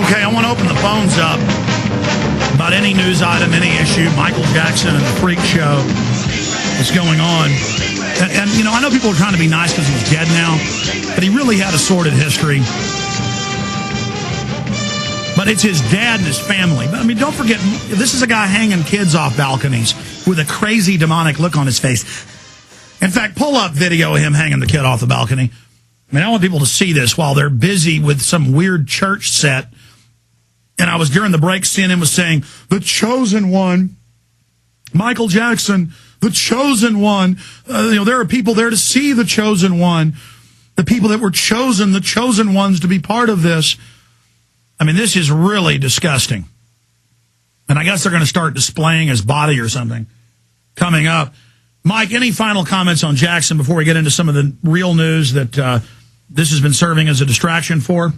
Okay, I want to open the phones up about any news item, any issue, Michael Jackson and the freak show that's going on. And you know, I know people are trying to be nice because he's dead now, but he really had a sordid history. But it's his dad and his family. But I mean, don't forget, this is a guy hanging kids off balconies with a crazy demonic look on his face. In fact, pull up video of him hanging the kid off the balcony. I mean, I want people to see this while they're busy with some weird church set. And I was during the break, CNN was saying, the chosen one, Michael Jackson, the chosen one. There are people there to see the chosen one, the people that were chosen, the chosen ones to be part of this. I mean, this is really disgusting. And I guess they're going to start displaying his body or something coming up. Mike, any final comments on Jackson before we get into some of the real news that this has been serving as a distraction for?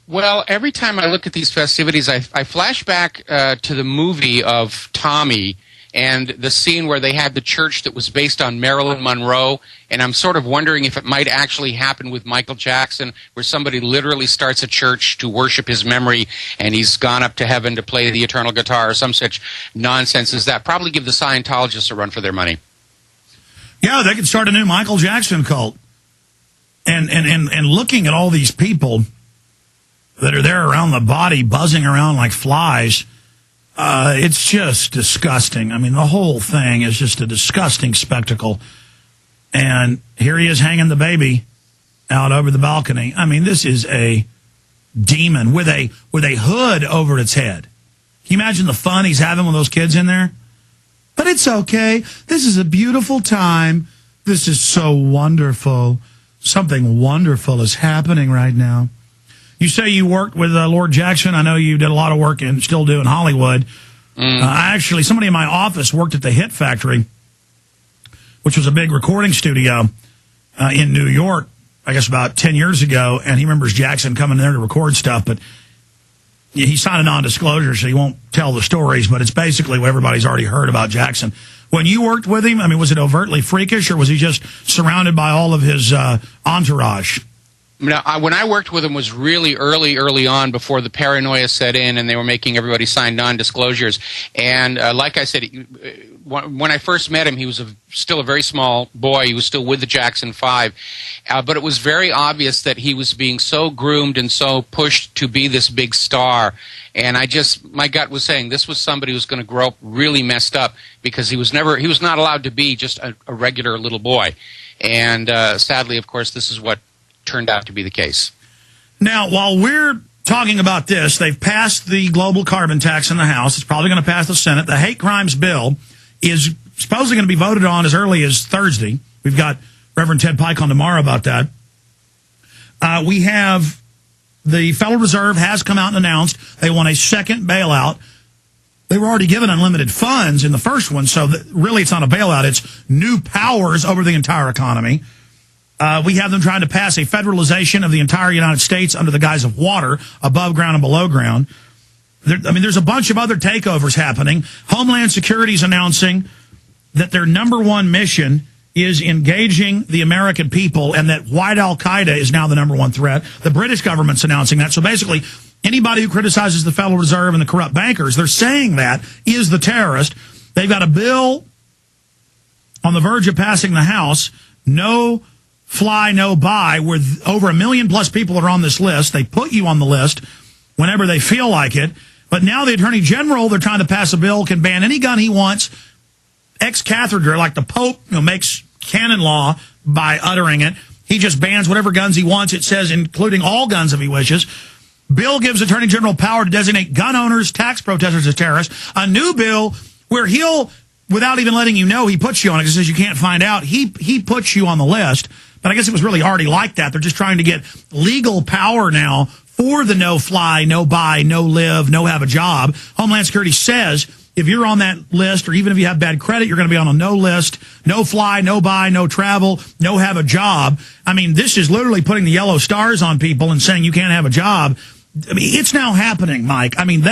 Well, every time I look at these festivities, I flash back to the movie of Tommy and the scene where they had the church that was based on Marilyn Monroe, and I'm sort of wondering if it might actually happen with Michael Jackson, where somebody literally starts a church to worship his memory, and he's gone up to heaven to play the eternal guitar or some such nonsense as that. Probably give the Scientologists a run for their money. Yeah, they could start a new Michael Jackson cult. And looking at all these people that are there around the body, buzzing around like flies, it's just disgusting. I mean, the whole thing is just a disgusting spectacle. And here he is hanging the baby out over the balcony. I mean, this is a demon with a hood over its head. Can you imagine the fun he's having with those kids in there? But it's okay. This is a beautiful time. This is so wonderful. Something wonderful is happening right now. You say you worked with Lord Jackson. I know you did a lot of work and still do in Hollywood. Actually, somebody in my office worked at the Hit Factory, which was a big recording studio in New York, I guess about 10 years ago, and he remembers Jackson coming there to record stuff, but he signed a non-disclosure, so he won't tell the stories, but it's basically what everybody's already heard about Jackson. When you worked with him, I mean, was it overtly freakish, or was he just surrounded by all of his entourage? Now, when I worked with him was really early on before the paranoia set in and they were making everybody sign non-disclosures. And like I said, when I first met him, he was still a very small boy. He was still with the Jackson 5. But it was very obvious that he was being so groomed and so pushed to be this big star. And my gut was saying this was somebody who was going to grow up really messed up because he was not allowed to be just a regular little boy. And sadly, of course, this is what turned out to be the case. Now, while we're talking about this, they've passed the global carbon tax in the House. It's probably going to pass the Senate. The hate crimes bill is supposedly going to be voted on as early as Thursday. We've got Reverend Ted Pike on tomorrow about that. We have the Federal Reserve has come out and announced they want a second bailout. They were already given unlimited funds in the first one, so really it's not a bailout. It's new powers over the entire economy. We have them trying to pass a federalization of the entire United States under the guise of water, above ground and below ground. There's a bunch of other takeovers happening. Homeland Security is announcing that their number one mission is engaging the American people and that white Al-Qaeda is now the number one threat. The British government's announcing that. So basically, anybody who criticizes the Federal Reserve and the corrupt bankers, they're saying that is the terrorist. They've got a bill on the verge of passing the House, no fly, no buy, where over 1 million plus people are on this list. They put you on the list whenever they feel like it. But now the Attorney General, they're trying to pass a bill, can ban any gun he wants, ex cathedra, like the Pope makes canon law by uttering it. He just bans whatever guns he wants, it says, including all guns if he wishes. Bill gives Attorney General power to designate gun owners, tax protesters as terrorists. A new bill where he'll, without even letting you know, he puts you on it. It says you can't find out. He puts you on the list. But I guess it was really already like that. They're just trying to get legal power now for the no fly, no buy, no live, no have a job. Homeland Security says if you're on that list, or even if you have bad credit, you're going to be on a no list, no fly, no buy, no travel, no have a job. I mean, this is literally putting the yellow stars on people and saying you can't have a job. I mean, it's now happening, Mike. I mean,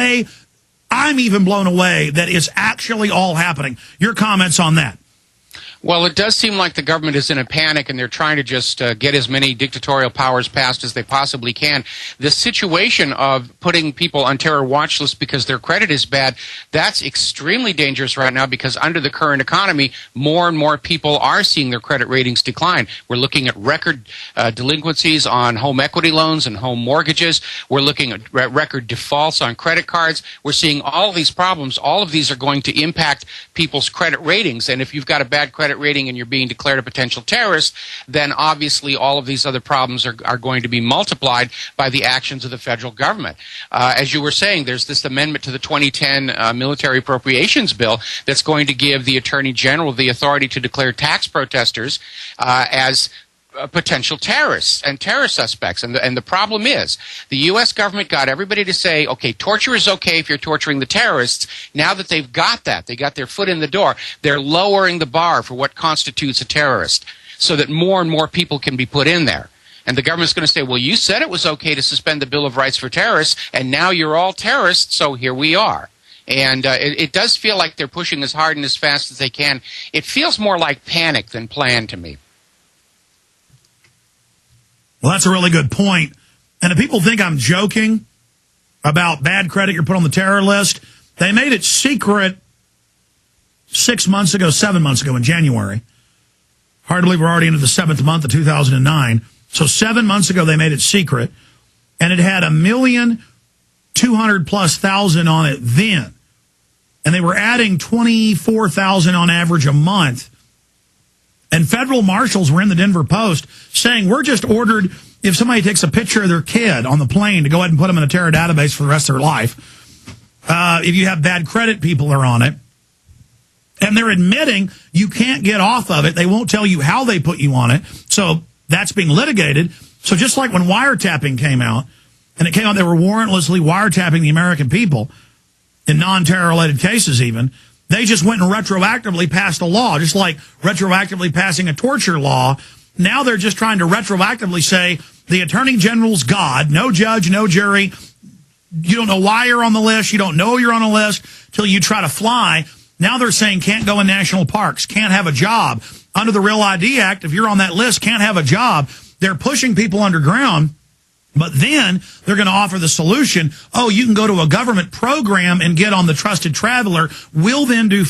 I'm even blown away that it's actually all happening. Your comments on that? Well, it does seem like the government is in a panic and they're trying to just get as many dictatorial powers passed as they possibly can. The situation of putting people on terror watch lists because their credit is bad, that's extremely dangerous right now because under the current economy, more and more people are seeing their credit ratings decline. We're looking at record delinquencies on home equity loans and home mortgages. We're looking at record defaults on credit cards. We're seeing all of these problems. All of these are going to impact people's credit ratings. And if you've got a bad credit rating and you're being declared a potential terrorist, then obviously all of these other problems are going to be multiplied by the actions of the federal government. As you were saying, there's this amendment to the 2010 military appropriations bill that's going to give the Attorney General the authority to declare tax protesters as potential terrorists and terror suspects. And the problem is the U.S. government got everybody to say, okay, torture is okay if you're torturing the terrorists. Now that they've got that, they got their foot in the door, they're lowering the bar for what constitutes a terrorist so that more and more people can be put in there. And the government's going to say, well, you said it was okay to suspend the Bill of Rights for terrorists, and now you're all terrorists, so here we are. And it does feel like they're pushing as hard and as fast as they can. It feels more like panic than plan to me. Well, that's a really good point. And if people think I'm joking about bad credit, you're put on the terror list, they made it secret 7 months ago in January. Hard to believe we're already into the 7th month of 2009. So 7 months ago, they made it secret. And it had 1,200,000+ on it then. And they were adding 24,000 on average a month. And federal marshals were in the Denver Post saying, we're just ordered, if somebody takes a picture of their kid on the plane, to go ahead and put them in a terror database for the rest of their life. If you have bad credit, people are on it. And they're admitting you can't get off of it. They won't tell you how they put you on it. So that's being litigated. So just like when wiretapping came out, and it came out they were warrantlessly wiretapping the American people in non-terror-related cases even, they just went and retroactively passed a law, just like retroactively passing a torture law. Now they're just trying to retroactively say the Attorney General's God, no judge, no jury. You don't know why you're on the list. You don't know you're on a list till you try to fly. Now they're saying can't go in national parks, can't have a job. Under the Real ID Act, if you're on that list, can't have a job. They're pushing people underground. But then they're going to offer the solution. Oh, you can go to a government program and get on the Trusted Traveler. We'll then do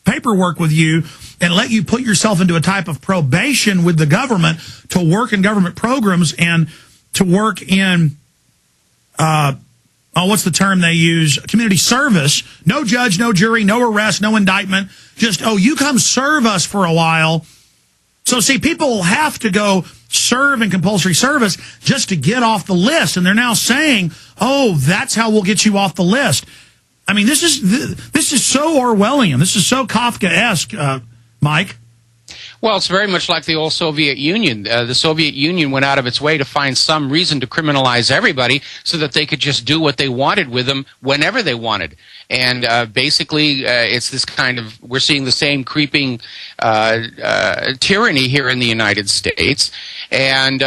paperwork with you and let you put yourself into a type of probation with the government to work in government programs and to work in, what's the term they use? Community service. No judge, no jury, no arrest, no indictment. Just, you come serve us for a while. So, see, people have to go serve in compulsory service just to get off the list. And they're now saying, that's how we'll get you off the list. I mean, this is so Orwellian. This is so Kafkaesque, Mike. Well, it's very much like the old Soviet Union. The Soviet Union went out of its way to find some reason to criminalize everybody so that they could just do what they wanted with them whenever they wanted. And basically, it's this kind of, we're seeing the same creeping tyranny here in the United States. And,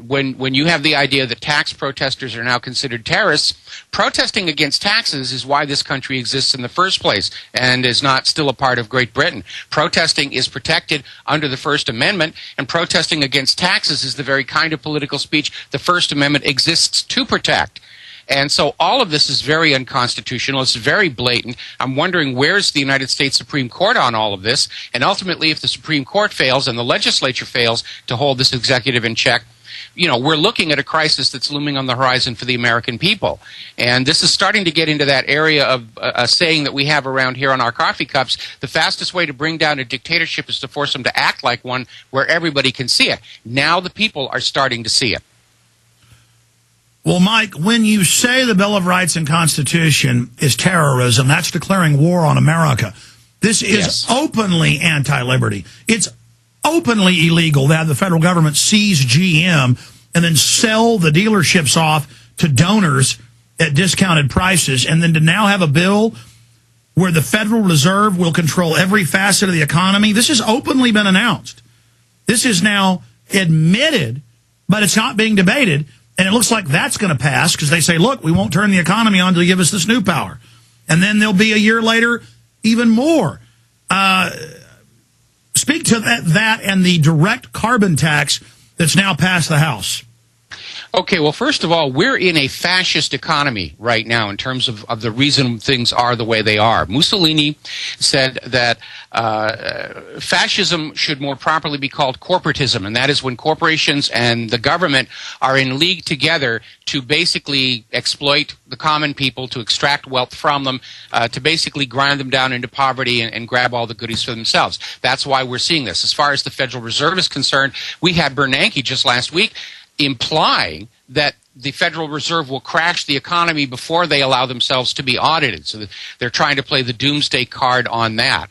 when you have the idea that tax protesters are now considered terrorists, protesting against taxes is why this country exists in the first place and is not still a part of Great Britain. Protesting is protected under the First Amendment, and protesting against taxes is the very kind of political speech the First Amendment exists to protect. And so all of this is very unconstitutional. It's very blatant. I'm wondering, where's the United States Supreme Court on all of this? And ultimately, if the Supreme Court fails and the legislature fails to hold this executive in check, we're looking at a crisis that's looming on the horizon for the American people. And this is starting to get into that area of a saying that we have around here on our coffee cups: the fastest way to bring down a dictatorship is to force them to act like one where everybody can see it. Now the people are starting to see it. Well, Mike, when you say the Bill of Rights and Constitution is terrorism, that's declaring war on America. This is openly anti-liberty. It's openly illegal to have the federal government seize GM and then sell the dealerships off to donors at discounted prices, and then to now have a bill where the Federal Reserve will control every facet of the economy. This has openly been announced. This is now admitted, but it's not being debated. And it looks like that's going to pass because they say, look, we won't turn the economy on until you give us this new power. And then there'll be a year later even more. speak to that and the direct carbon tax that's now passed the House. Okay, well, first of all, we're in a fascist economy right now in terms of the reason things are the way they are. Mussolini said that fascism should more properly be called corporatism, and that is when corporations and the government are in league together to basically exploit the common people, to extract wealth from them, to basically grind them down into poverty and grab all the goodies for themselves. That's why we're seeing this. As far as the Federal Reserve is concerned, we had Bernanke just last week implying that the Federal Reserve will crash the economy before they allow themselves to be audited. So they're trying to play the doomsday card on that.